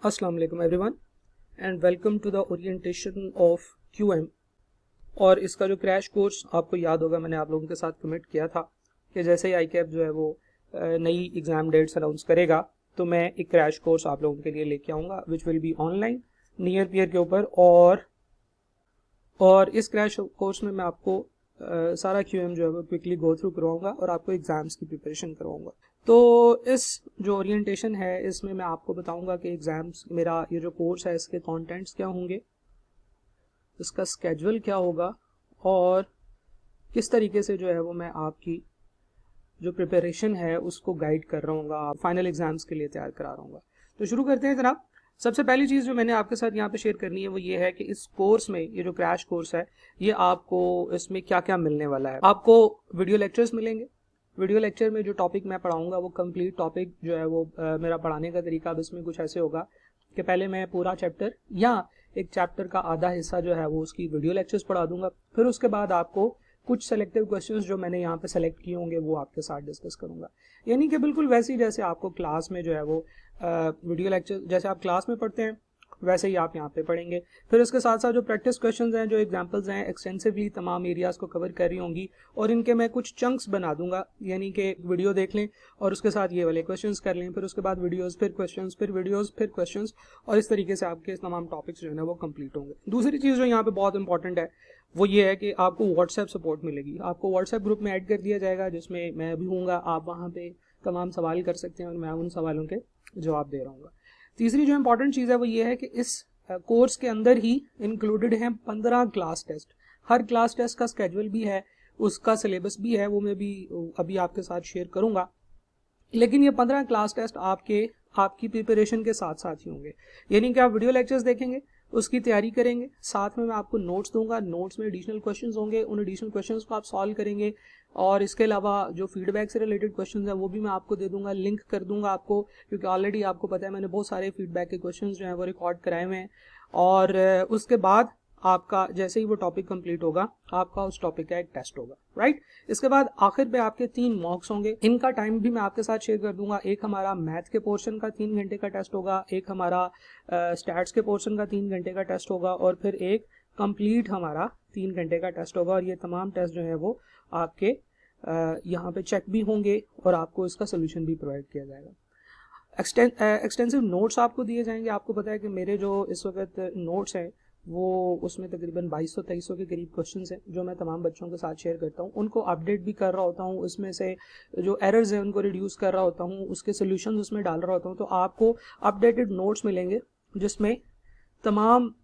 अस्सलाम वालेकुम everyone and welcome to the orientation of QM. और इसका जो क्रैश कोर्स आपको याद होगा मैंने आप लोगों के साथ कमिट किया था कि जैसे ही आईकैप जो है वो नई एग्ज़ाम डेट्स अनाउंस करेगा तो मैं एक क्रैश कोर्स आप लोगों के लिए लेके आऊँगा which will be online near peer के ऊपर। और इस क्रैश कोर्स में मैं आपको सारा क्यूएम जो है वो क्विकली गो थ्रू करवाऊँगा और आपको एग्ज़ाम्स की प्रिपरेशन करवाऊँगा। तो इस जो ओरिएंटेशन है इसमें मैं आपको बताऊंगा कि एग्ज़ाम्स मेरा ये जो कोर्स है इसके कंटेंट्स क्या होंगे, इसका स्केड्यूल क्या होगा और किस तरीके से जो है वो मैं आपकी जो प्रिपरेशन है उसको गाइड कर रहा हूँ, फाइनल एग्ज़ाम्स के लिए तैयार करा रहा हूँ। तो शुरू करते हैं जनाब। सबसे पहली चीज़ जो मैंने आपके साथ यहाँ पे शेयर करनी है वो ये है कि इस कोर्स में ये जो क्रैश कोर्स है ये आपको इसमें क्या क्या मिलने वाला है। आपको वीडियो लेक्चर्स मिलेंगे। वीडियो लेक्चर में जो टॉपिक मैं पढ़ाऊंगा वो कंप्लीट टॉपिक जो है वो मेरा पढ़ाने का तरीका अब इसमें कुछ ऐसे होगा कि पहले मैं पूरा चैप्टर या एक चैप्टर का आधा हिस्सा जो है वो उसकी वीडियो लेक्चर्स पढ़ा दूंगा। फिर उसके बाद आपको कुछ सेलेक्टिव क्वेश्चंस जो मैंने यहाँ पे सेलेक्ट किए होंगे वो आपके साथ डिस्कस करूंगा। यानी कि बिल्कुल वैसे ही जैसे आपको क्लास में जो है वो वीडियो लेक्चर जैसे आप क्लास में पढ़ते हैं वैसे ही आप यहाँ पे पढ़ेंगे। फिर इसके साथ साथ जो प्रैक्टिस क्वेश्चंस हैं, जो एग्जांपल्स हैं, एक्सटेंसिवली तमाम एरियाज को कवर कर रही होंगी और इनके मैं कुछ चंक्स बना दूंगा। यानी कि वीडियो देख लें और उसके साथ ये वाले क्वेश्चंस कर लें, फिर उसके बाद वीडियोस, फिर क्वेश्चंस, फिर वीडियोस, फिर क्वेश्चंस, और इस तरीके से आपके तमाम टॉपिक्स जो है ना वो कंप्लीट होंगे। दूसरी चीज़ जो यहाँ पे बहुत इंपॉर्टेंट है वो ये है कि आपको व्हाट्सएप सपोर्ट मिलेगी। आपको व्हाट्सएप ग्रुप में ऐड कर दिया जाएगा जिसमें मैं भी हूँगा। आप वहाँ पे तमाम सवाल कर सकते हैं और मैं उन सवालों के जवाब दे रहा हूँ। तीसरी जो इंपॉर्टेंट चीज़ है वो ये है कि इस कोर्स के अंदर ही इंक्लूडेड हैं 15 क्लास टेस्ट। हर क्लास टेस्ट का स्केड्यूल भी है, उसका सिलेबस भी है, वो मैं भी अभी आपके साथ शेयर करूंगा। लेकिन ये 15 क्लास टेस्ट आपकी प्रिपरेशन के साथ साथ ही होंगे। यानी कि आप वीडियो लेक्चर्स देखेंगे, उसकी तैयारी करेंगे, साथ में मैं आपको नोट्स दूंगा। नोट्स में एडिशनल क्वेश्चंस होंगे, उन एडिशनल क्वेश्चंस को आप सॉल्व करेंगे और इसके अलावा जो फीडबैक से रिलेटेड क्वेश्चंस हैं वो भी मैं आपको दे दूंगा, लिंक कर दूंगा आपको, क्योंकि ऑलरेडी आपको पता है मैंने बहुत सारे फीडबैक के क्वेश्चंस जो हैं वो रिकॉर्ड कराए हुए हैं। और उसके बाद आपका जैसे ही वो टॉपिक कंप्लीट होगा आपका उस टॉपिक का एक टेस्ट होगा, राइट। इसके बाद आखिर पे आपके 3 मॉक्स होंगे। इनका टाइम भी मैं आपके साथ शेयर कर दूंगा। एक हमारा मैथ के पोर्शन का 3 घंटे का टेस्ट होगा, एक हमारा स्टैट्स के पोर्शन का 3 घंटे का टेस्ट होगा और फिर एक कंप्लीट हमारा 3 घंटे का टेस्ट होगा। और ये तमाम टेस्ट जो है वो आपके यहाँ पे चेक भी होंगे और आपको इसका सोल्यूशन भी प्रोवाइड किया जाएगा। एक्सटेंसिव नोट्स आपको दिए जाएंगे। आपको पता है कि मेरे जो इस वक्त नोट्स हैं वो उसमें तकरीबन 2200-2300 के करीब क्वेश्चंस हैं जो मैं तमाम बच्चों के साथ शेयर करता हूँ। उनको अपडेट भी कर रहा होता हूँ, उसमें से जो एरर्स हैं उनको रिड्यूस कर रहा होता हूँ, उसके सोल्यूशन उसमें डाल रहा होता हूँ। तो आपको अपडेटेड नोट्स मिलेंगे जिसमें तमाम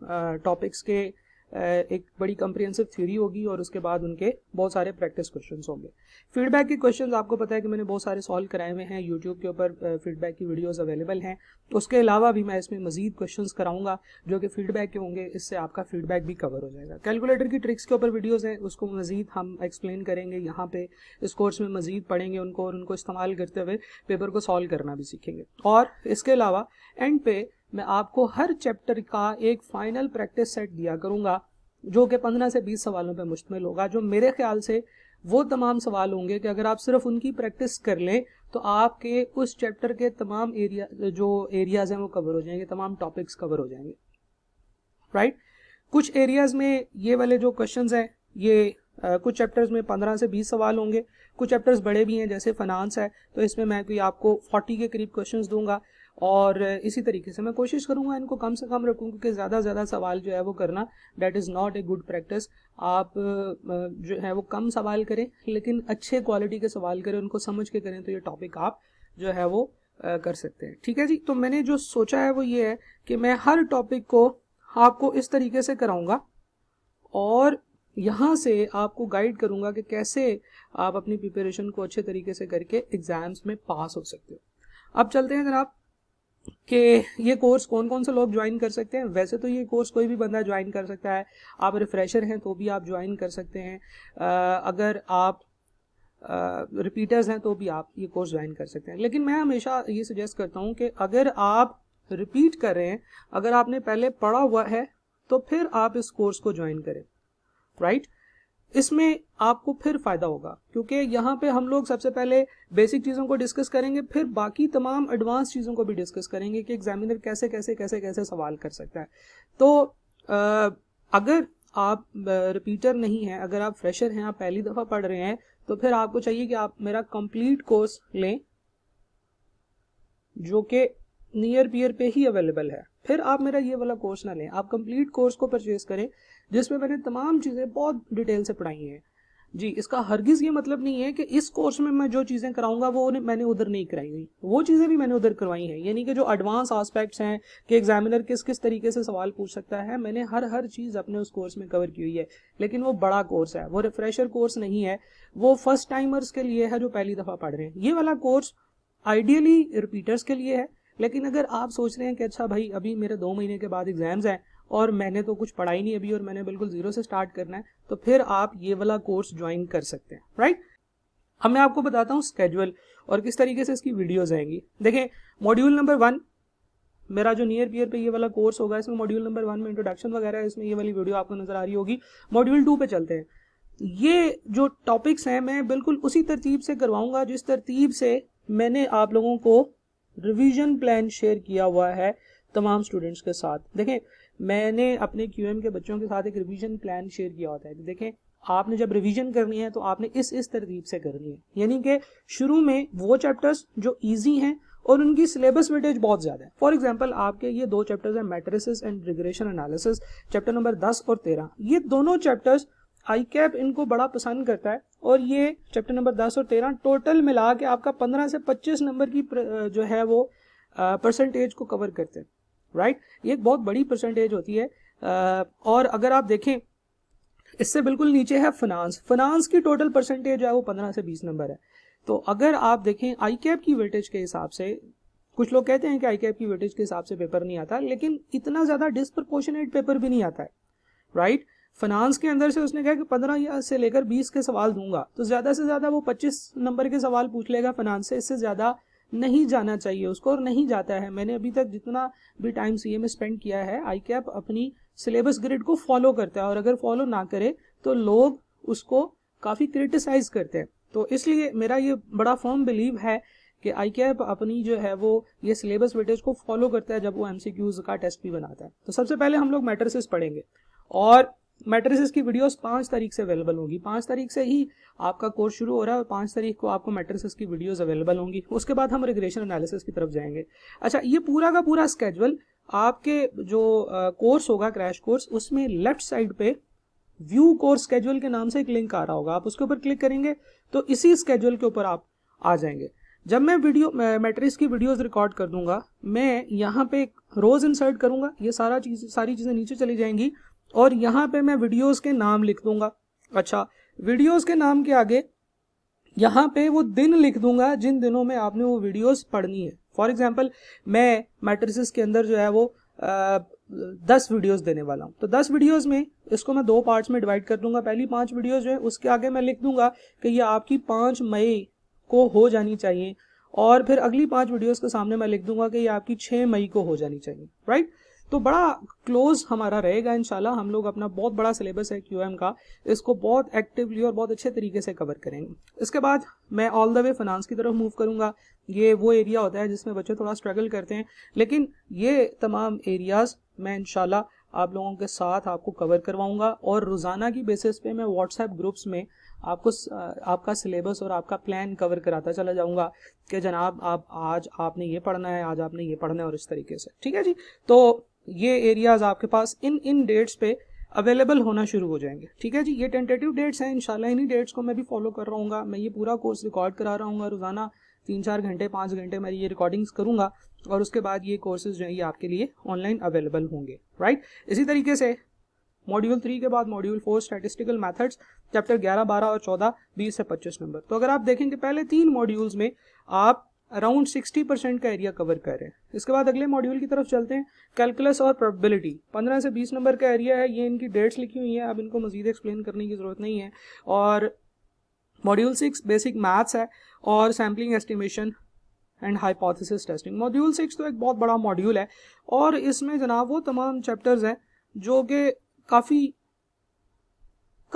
टॉपिक्स के एक बड़ी कम्प्रिहेंसिव थ्योरी होगी और उसके बाद उनके बहुत सारे प्रैक्टिस क्वेश्चंस होंगे। फीडबैक के क्वेश्चंस आपको पता है कि मैंने बहुत सारे सॉल्व कराए हुए हैं, यूट्यूब के ऊपर फीडबैक की वीडियोस अवेलेबल हैं। उसके अलावा भी मैं इसमें मजीद क्वेश्चंस कराऊंगा जो कि फीडबैक के होंगे, इससे आपका फीडबैक भी कवर हो जाएगा। कैलकुलेटर की ट्रिक्स के ऊपर वीडियोज़ हैं, उसको मजीद हम एक्सप्लेन करेंगे यहाँ पे इस कोर्स में, मजीद पढ़ेंगे उनको और उनको इस्तेमाल करते हुए पेपर को सॉल्व करना भी सीखेंगे। और इसके अलावा एंड पे मैं आपको हर चैप्टर का एक फाइनल प्रैक्टिस सेट दिया करूंगा जो कि 15 से 20 सवालों पर मुश्तमिल होगा, जो मेरे ख्याल से वो तमाम सवाल होंगे कि अगर आप सिर्फ उनकी प्रैक्टिस कर लें तो आपके उस चैप्टर के तमाम एरियाज हैं वो कवर हो जाएंगे, तमाम टॉपिक्स कवर हो जाएंगे, राइट। कुछ एरियाज में ये वाले जो क्वेश्चंस हैं ये कुछ चैप्टर्स में 15 से 20 सवाल होंगे, कुछ चैप्टर्स बड़े भी हैं जैसे फाइनेंस है तो इसमें मैं कोई आपको 40 के करीब क्वेश्चंस दूंगा। और इसी तरीके से मैं कोशिश करूंगा इनको कम से कम रखूं क्योंकि ज़्यादा ज़्यादा सवाल जो है वो करना that is not a good practice. आप जो है वो कम सवाल करें लेकिन अच्छे क्वालिटी के सवाल करें, उनको समझ के करें, तो ये टॉपिक आप जो है वो कर सकते हैं, ठीक है जी। तो मैंने जो सोचा है वो ये है कि मैं हर टॉपिक को आपको इस तरीके से कराऊंगा और यहाँ से आपको गाइड करूंगा कि कैसे आप अपनी प्रिपरेशन को अच्छे तरीके से करके एग्जाम्स में पास हो सकते हो। अब चलते हैं जनाब कि ये कोर्स कौन कौन से लोग ज्वाइन कर सकते हैं। वैसे तो ये कोर्स कोई भी बंदा ज्वाइन कर सकता है, आप रिफ्रेशर हैं तो भी आप ज्वाइन कर सकते हैं, अगर आप रिपीटर्स हैं तो भी आप ये कोर्स ज्वाइन कर सकते हैं। लेकिन मैं हमेशा ये सजेस्ट करता हूँ कि अगर आप रिपीट कर रहे हैं, अगर आपने पहले पढ़ा हुआ है तो फिर आप इस कोर्स को ज्वाइन करें, राइट। इसमें आपको फिर फायदा होगा, क्योंकि यहाँ पे हम लोग सबसे पहले बेसिक चीज़ों को डिस्कस करेंगे, फिर बाकी तमाम एडवांस चीज़ों को भी डिस्कस करेंगे कि एग्जामिनर कैसे कैसे कैसे कैसे सवाल कर सकता है। तो अगर आप रिपीटर नहीं हैं, अगर आप फ्रेशर हैं, आप पहली दफ़ा पढ़ रहे हैं, तो फिर आपको चाहिए कि आप मेरा कंप्लीट कोर्स लें जो कि नियर पियर पे ही अवेलेबल है। फिर आप मेरा ये वाला कोर्स ना लें, आप कंप्लीट कोर्स को परचेज करें जिसमें मैंने तमाम चीज़ें बहुत डिटेल से पढ़ाई हैं। जी, इसका हरगिज़ ये मतलब नहीं है कि इस कोर्स में मैं जो चीज़ें कराऊंगा वो मैंने उधर नहीं कराई हुई, वो चीज़ें भी मैंने उधर करवाई हैं। यानी कि जो एडवांस आस्पेक्ट्स हैं कि एग्जामिनर किस किस तरीके से सवाल पूछ सकता है, मैंने हर चीज़ अपने उस कोर्स में कवर की हुई है। लेकिन वो बड़ा कोर्स है, वो रिफ्रेशर कोर्स नहीं है, वो फर्स्ट टाइमर्स के लिए है जो पहली दफ़ा पढ़ रहे हैं। ये वाला कोर्स आइडियली रिपीटर्स के लिए है। लेकिन अगर आप सोच रहे हैं कि अच्छा भाई अभी मेरे 2 महीने के बाद एग्जाम्स हैं और मैंने तो कुछ पढ़ा ही नहीं अभी और मैंने बिल्कुल जीरो से स्टार्ट करना है, तो फिर आप ये वाला कोर्स ज्वाइन कर सकते हैं, राइट। अब मैं आपको बताता हूँ स्केड्यूल और किस तरीके से इसकी वीडियोज आएंगी। देखें, मॉड्यूल नंबर 1 मेरा जो नियर पियर पे ये वाला कोर्स होगा, इसमें मॉड्यूल नंबर 1 में इंट्रोडक्शन वगैरह है, इसमें ये वाली वीडियो आपको नजर आ रही होगी। मॉड्यूल 2 पे चलते हैं। ये जो टॉपिक्स हैं मैं बिल्कुल उसी तरतीब से करवाऊंगा जिस तरतीब से मैंने आप लोगों को रिवीजन प्लान शेयर किया हुआ है तमाम स्टूडेंट्स के साथ। देखें, मैंने अपने क्यूएम के बच्चों के साथ एक रिवीजन प्लान शेयर किया होता है। देखें, आपने जब रिवीजन करनी है तो आपने इस तरतीब से करनी है। यानी कि शुरू में वो चैप्टर्स जो इजी हैं और उनकी सिलेबस वेटेज बहुत ज़्यादा है। फॉर एग्जांपल, आपके ये 2 चैप्टर्स हैं, matrices and regression analysis, chapter number 10 और 13। ये दोनों चैप्टर्स ICAP इनको बड़ा पसंद करता है और ये चैप्टर नंबर 10 और 13 टोटल मिला के आपका 15 से 25 नंबर की जो है वो परसेंटेज को कवर करते हैं, राइट। ये एक बहुत बड़ी परसेंटेज होती है। और अगर आप देखें, इससे बिल्कुल नीचे है फाइनेंस की टोटल परसेंटेज जो है वो 15 से 20 नंबर है। तो अगर आप देखें ICAP की वेटेज के हिसाब से, कुछ लोग कहते हैं कि ICAP की वेटेज के हिसाब से पेपर नहीं आता, लेकिन इतना ज़्यादा डिस्प्रपोर्शनेट पेपर भी नहीं आता है, राइट। फाइनेंस के अंदर से उसने कहा कि 15 से लेकर 20 के सवाल दूंगा, तो ज़्यादा से ज़्यादा वो 25 नंबर के सवाल पूछ लेगा फाइनेंस से, इससे ज़्यादा नहीं जाना चाहिए उसको, और नहीं जाता है। मैंने अभी तक जितना भी टाइम CA में स्पेंड किया है, ICAP अपनी सिलेबस ग्रिड को फॉलो करता है, और अगर फॉलो ना करे तो लोग उसको काफ़ी क्रिटिसाइज करते हैं। तो इसलिए मेरा ये बड़ा फर्म बिलीव है कि ICAP अपनी जो है वो ये सिलेबस वेटेज को फॉलो करता है जब वो MCQs का टेस्ट भी बनाता है। तो सबसे पहले हम लोग मैट्रिसेस पढ़ेंगे, और मैट्रिसेस की वीडियोस 5 तारीख से अवेलेबल होगी। 5 तारीख से ही आपका कोर्स शुरू हो रहा है और 5 तारीख को आपको मैट्रिसेस की वीडियोस अवेलेबल होंगी। उसके बाद हम रिग्रेशन एनालिसिस की तरफ जाएंगे। अच्छा, ये पूरा का पूरा स्केड्यूल आपके जो कोर्स होगा, क्रैश कोर्स, उसमें लेफ्ट साइड पे व्यू कोर्स स्केड्यूल के नाम से एक लिंक आ रहा होगा। आप उसके ऊपर क्लिक करेंगे तो इसी स्केड्यूल के ऊपर आप आ जाएंगे। जब मैं मैट्रिक्स की वीडियोस रिकॉर्ड कर दूंगा, मैं यहाँ पे रोज इंसर्ट करूंगा, ये सारी चीज़ें नीचे चली जाएंगी, और यहाँ पे मैं वीडियोस के नाम लिख दूंगा। अच्छा, वीडियोस के नाम के आगे यहाँ पे वो दिन लिख दूंगा जिन दिनों में आपने वो वीडियोस पढ़नी है। फॉर एग्जांपल, मैं मैट्रिसेस के अंदर जो है वो 10 वीडियोस देने वाला हूँ, तो 10 वीडियोस में इसको मैं 2 पार्ट्स में डिवाइड कर दूंगा। पहली 5 वीडियोस जो है उसके आगे मैं लिख दूंगा कि ये आपकी 5 मई को हो जानी चाहिए, और फिर अगली 5 वीडियोस के सामने मैं लिख दूंगा कि ये आपकी 6 मई को हो जानी चाहिए, राइट। तो बड़ा क्लोज हमारा रहेगा इंशाल्लाह। हम लोग अपना बहुत बड़ा सिलेबस है QM का, इसको बहुत एक्टिवली और बहुत अच्छे तरीके से कवर करेंगे। इसके बाद मैं ऑल द वे फाइनेंस की तरफ मूव करूंगा। ये वो एरिया होता है जिसमें बच्चे थोड़ा स्ट्रगल करते हैं, लेकिन ये तमाम एरियाज मैं इंशाल्लाह आप लोगों के साथ आपको कवर करवाऊंगा, और रोज़ाना की बेसिस पे मैं व्हाट्सएप ग्रुप्स में आपको आपका सिलेबस और आपका प्लान कवर कराता चला जाऊंगा कि जनाब आप आज आपने ये पढ़ना है, आज आपने ये पढ़ना है, और इस तरीके से, ठीक है जी। तो ये एरियाज आपके पास इन डेट्स पे अवेलेबल होना शुरू हो जाएंगे, ठीक है जी। ये टेंटेटिव डेट्स हैं, इंशाल्लाह इन्हीं डेट्स को मैं भी फॉलो कर रहा हूँ। मैं ये पूरा कोर्स रिकॉर्ड करा रहा हूँ, रोज़ाना 3-4 घंटे 5 घंटे मैं ये रिकॉर्डिंग्स करूँगा, और उसके बाद ये कोर्सेज जो है ये आपके लिए ऑनलाइन अवेलेबल होंगे, राइट। इसी तरीके से मॉड्यूल 3 के बाद मॉड्यूल 4 स्टैटिस्टिकल मेथड्स, चैप्टर 11, 12 और 14, 20 से 25 नंबर। तो अगर आप देखेंगे पहले 3 मॉड्यूल्स में आप अराउंड 60% का एरिया कवर कर रहे हैं। इसके बाद अगले मॉड्यूल की तरफ चलते हैं, कैलकुलस और प्रोबेबिलिटी, 15 से 20 नंबर का एरिया है। ये इनकी डेट्स लिखी हुई है, अब इनको मजीद एक्सप्लेन करने की ज़रूरत नहीं है। और मॉड्यूल 6 बेसिक मैथ्स है, और sampling estimation and hypothesis testing. Module 6 तो एक बहुत बड़ा मॉड्यूल है, और इसमें जनाब वो तमाम चैप्टर्स हैं जो कि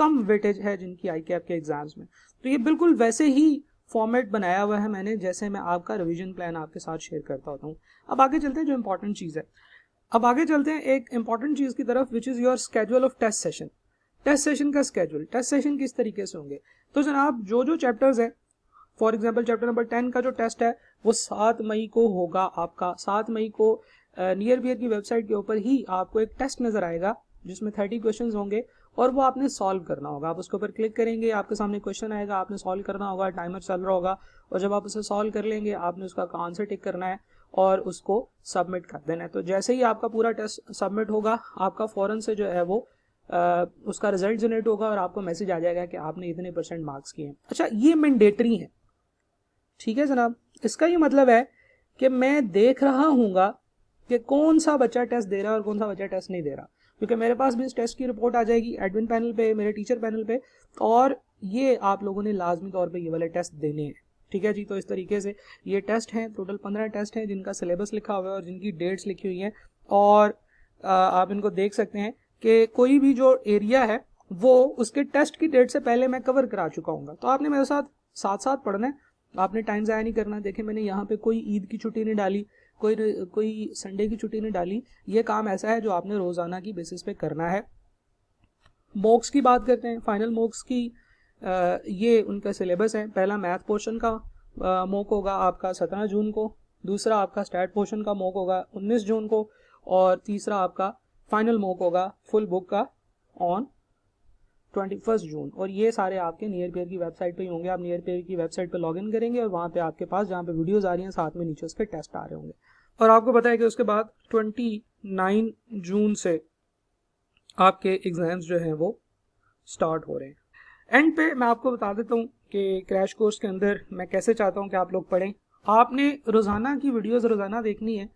कम वेटेज है जिनकी ICAP के एग्जाम्स में। तो ये बिल्कुल वैसे ही फॉर्मेट बनाया हुआ है मैंने जैसे मैं आपका रिवीजन प्लान आपके साथ शेयर करता होता हूँ। अब आगे चलते हैं जो इंपॉर्टेंट चीज़ है, अब आगे चलते हैं एक इंपॉर्टेंट चीज़ की तरफ, which is your schedule of test session. Test session का स्केड्यूल, टेस्ट सेशन किस तरीके से होंगे। तो जनाब जो चैप्टर्स है, फॉर एग्जाम्पल चैप्टर नंबर 10 का जो टेस्ट है वो 7 मई को होगा आपका। 7 मई को नियर बियर की वेबसाइट के ऊपर ही आपको एक टेस्ट नजर आएगा जिसमें 30 क्वेश्चंस होंगे और वो आपने सॉल्व करना होगा। आप उसके ऊपर क्लिक करेंगे, आपके सामने क्वेश्चन आएगा, आपने सॉल्व करना होगा, टाइमर चल रहा होगा, और जब आप उसे सॉल्व कर लेंगे आपने उसका आंसर टिक करना है और उसको सबमिट कर देना है। तो जैसे ही आपका पूरा टेस्ट सबमिट होगा आपका फौरन से जो है वो उसका रिजल्ट जनरेट होगा और आपको मैसेज आ जाएगा कि आपने इतने % मार्क्स किए हैं। अच्छा, ये मैंडेटरी है, ठीक है जनाब। इसका ये मतलब है कि मैं देख रहा हूँगा कि कौन सा बच्चा टेस्ट दे रहा है और कौन सा बच्चा टेस्ट नहीं दे रहा, क्योंकि मेरे पास भी इस टेस्ट की रिपोर्ट आ जाएगी एडमिन पैनल पे, मेरे टीचर पैनल पे, और ये आप लोगों ने लाजमी तौर पे ये वाले टेस्ट देने हैं, ठीक है जी। तो इस तरीके से ये टेस्ट हैं, टोटल 15 टेस्ट हैं जिनका सिलेबस लिखा हुआ है और जिनकी डेट्स लिखी हुई हैं, और आप इनको देख सकते हैं कि कोई भी जो एरिया है वो उसके टेस्ट की डेट से पहले मैं कवर करा चुका हूँ। तो आपने मेरे साथ साथ पढ़ना है, आपने टाइम ज़ाया नहीं करना। देखें मैंने यहाँ पे कोई ईद की छुट्टी नहीं डाली, कोई संडे की छुट्टी नहीं डाली। ये काम ऐसा है जो आपने रोज़ाना की बेसिस पे करना है। मॉक्स की बात करते हैं, फाइनल मॉक्स की ये उनका सिलेबस है। पहला मैथ पोर्शन का मॉक होगा आपका 17 जून को, दूसरा आपका स्टैट पोर्शन का मॉक होगा 19 जून को, और तीसरा आपका फाइनल मॉक होगा फुल बुक का ऑन 21 जून। और ये सारे आपके नियर पेयर की वेबसाइट पे ही होंगे। आप नियर पेयर की वेबसाइट पे लॉगिन करेंगे और वहाँ पे आपके पास जहाँ पे वीडियोस आ रही हैं साथ में नीचे उसके टेस्ट आ रहे होंगे। और आपको पता है कि उसके बाद 29 जून से आपके एग्जाम्स जो हैं वो स्टार्ट हो रहे हैं। एंड पे मैं आपको बता देता हूँ कि क्रैश कोर्स के अंदर मैं कैसे चाहता हूँ कि आप लोग पढ़ें। आपने रोज़ाना की वीडियोस रोज़ाना देखनी है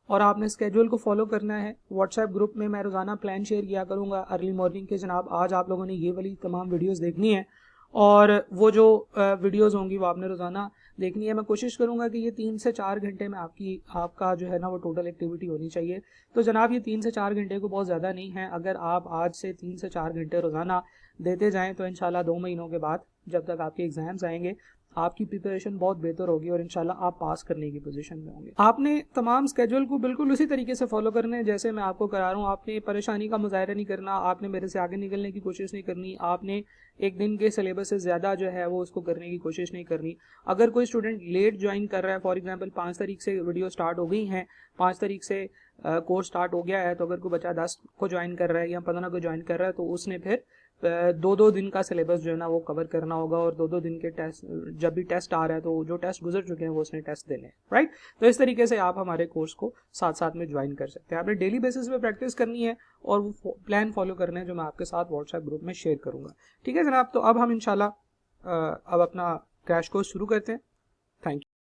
और आपने स्केड्यूल को फॉलो करना है। व्हाट्सएप ग्रुप में मैं रोज़ाना प्लान शेयर किया करूँगा अर्ली मॉर्निंग के, जनाब आज आप लोगों ने ये वाली तमाम वीडियोस देखनी है और वो जो वीडियोस होंगी वो आपने रोज़ाना देखनी है। मैं कोशिश करूँगा कि ये 3 से 4 घंटे में आपका जो है ना वो टोटल एक्टिविटी होनी चाहिए। तो जनाब ये 3 से 4 घंटे को बहुत ज़्यादा नहीं है, अगर आप आज से 3 से 4 घंटे रोज़ाना देते जाएँ तो इंशाल्लाह 2 महीनों के बाद जब तक आपके एग्जाम्स आएंगे आपकी प्रिपरेशन बहुत बेहतर होगी और इंशाल्लाह आप पास करने की पोजीशन में होंगे। आपने तमाम स्केड्यूल को बिल्कुल उसी तरीके से फॉलो करना है जैसे मैं आपको करा रहा हूँ। आपने परेशानी का मुजाहरा नहीं करना, आपने मेरे से आगे निकलने की कोशिश नहीं करनी, आपने एक दिन के सिलेबस से ज़्यादा जो है वो उसको करने की कोशिश नहीं करनी। अगर कोई स्टूडेंट लेट ज्वाइन कर रहा है, फॉर एग्जाम्पल 5 तारीख से वीडियो स्टार्ट हो गई हैं, 5 तारीख से कोर्स स्टार्ट हो गया है, तो अगर कोई बच्चा 10 को ज्वाइन कर रहा है या 15 को ज्वाइन कर रहा है तो उसने फिर 2-2 दिन का सिलेबस जो है ना वो कवर करना होगा और 2-2 दिन के टेस्ट, जब भी टेस्ट आ रहा है तो जो टेस्ट गुजर चुके हैं वो उसने टेस्ट देने हैं, राइट। तो इस तरीके से आप हमारे कोर्स को साथ साथ में ज्वाइन कर सकते हैं। आपने डेली बेसिस पे प्रैक्टिस करनी है और वो प्लान फॉलो करना है जो मैं आपके साथ व्हाट्सएप ग्रुप में शेयर करूंगा, ठीक है जनाब। तो अब हम इंशाल्लाह अब अपना क्रैश कोर्स शुरू करते हैं। Thank you.